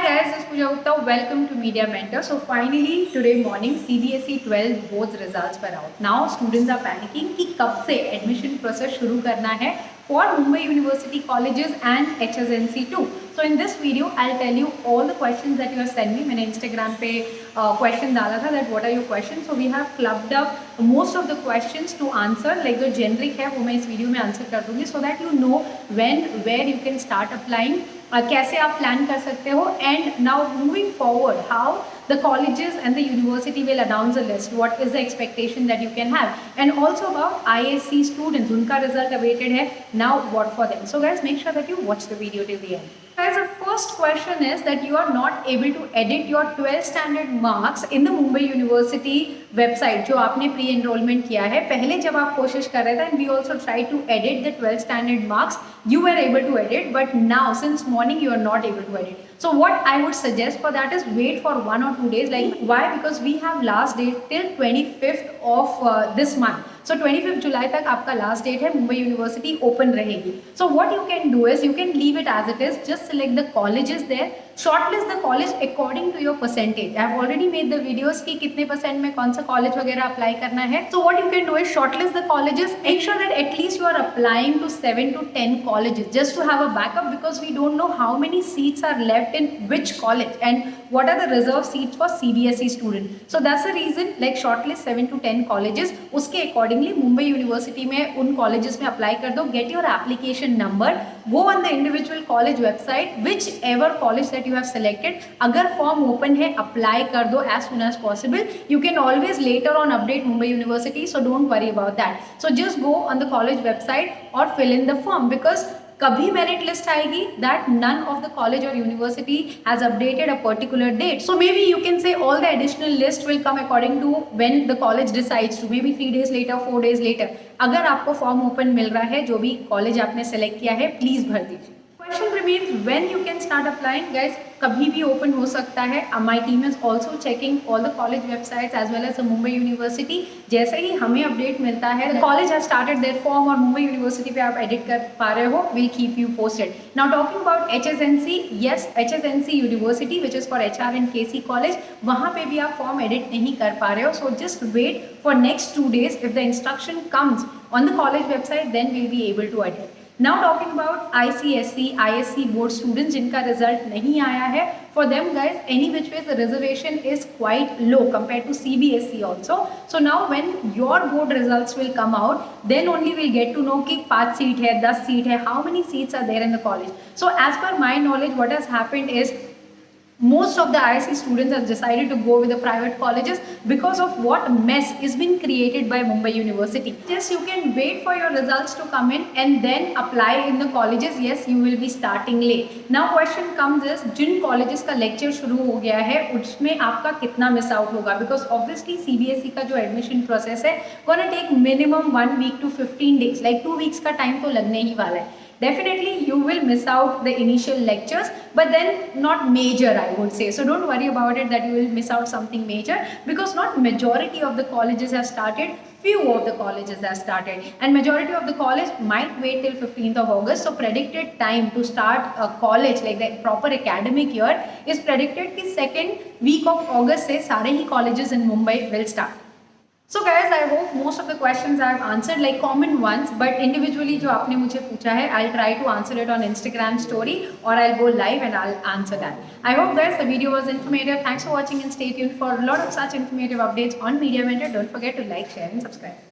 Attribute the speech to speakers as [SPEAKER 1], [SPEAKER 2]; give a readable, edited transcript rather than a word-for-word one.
[SPEAKER 1] guys, this is Pooja Gupta. Welcome to Media Mentor. So finally today morning CBSE 12 both results were out. Now students are panicking कि कब से admission process शुरू करना है for Mumbai University colleges and HSNC too. So in this video I'll tell you all the questions that you have sent me. मैंने Instagram पे question डाला था that what are your questions. So we have clubbed up most of the questions to answer. Like जो generic है वो मैं इस video में answer कर दूँगी so that you know when where you can start applying. कैसे आप प्लान कर सकते हो and now moving forward how the colleges and the university will announce a list. What is the expectation that you can have, and also about ISC students, उनका result awaited है. Now what for them? So guys, make sure that you watch the video till the end. Guys, the first question is that you are not able to edit your 12th standard marks in the Mumbai University website जो आपने pre enrolment किया है. पहले जब आप कोशिश कर रहे थे and we also tried to edit the 12th standard marks, you were able to edit, but now since morning you are not able to edit. So what I would suggest for that is wait for 1 or 2 days. Like why? Because we have last date till 25th of this month. So 25th July तक आपका last date है. Mumbai university open रहेगी. So what you can do is you can leave it as it is. Just select the colleges there. Shortlist the college according to your percentage. I have already made the videos कि कितने percent में कौन सा college वगैरह apply करना है. So what you can do is shortlist the colleges. Make sure that at least you are applying to 7 to 10 colleges just to have a backup, because we don't know how many seats are left in which college and what are the reserve seats for CBSE student. So that's the reason like shortlist 7 to 10 colleges. उसके accordingly Mumbai university में उन colleges में apply कर दो. Get your application number. Go on the individual college website, whichever college that you have selected. अगर form open है apply कर दो as soon as possible. You can always later on update Mumbai University, so don't worry about that. So just go on the college website or fill in the form, because कभी merit list आएगी that none of the college or university has updated a particular date. So maybe you can say all the additional list will come according to when the college decides to, maybe 3 days later, 4 days later. अगर आपको form open मिल रहा है, जो भी college आपने select किया है, please भर दीजिए. Question remains when you can start applying. Guys, कभी भी ओपन हो सकता है. My team is also checking all the college websites as well as the Mumbai University. जैसे ही हमें अपडेट मिलता है, the college has started their form और Mumbai University पे आप एडिट कर पा रहे हो, we'll keep you posted. Now talking about HSNC, yes, HSNC University which is for HR and KC college, वहाँ पे भी आप फॉर्म एडिट नहीं कर पा रहे हो. So just wait for next 2 days. If the instruction comes on the college website, then we'll be able to edit. Now talking about ICSE, ISC board students जिनका रिजल्ट नहीं आया है, for them guys any which way the reservation is quite low compared to CBSE also. So now when your board results will come out, then only we'll get to know कि 5 seat है, 10 seat है, how many seats are there in the college. So as per my knowledge, what has happened is most of the ISC students have decided to go with the private colleges because of what mess is being created by Mumbai University. Yes, you can wait for your results to come in and then apply in the colleges. Yes, you will be starting late. Now question comes is Jin colleges का lecture शुरू हो गया है उसमें आपका कितना miss out होगा, because obviously CBSE का जो admission process है gonna take minimum 1 week to 15 days, like 2 weeks का time तो लगने ही वाला है. Definitely you will miss out the initial lectures, but then not major, I would say. So don't worry about it that you will miss out something major, because not majority of the colleges have started, few of the colleges have started, and majority of the college might wait till 15th of August. So predicted time to start a college like the proper academic year is predicted कि second week of August से सारे ही colleges in Mumbai will start. So guys, I hope most of the questions I have answered, like common ones, but individually जो आपने मुझे पूछा है, I'll try to answer it on Instagram story or I'll go live and I'll answer that. I hope guys the video was informative. Thanks for watching and stay tuned for a lot of such informative updates on Media Mentor. Don't forget to like, share and subscribe.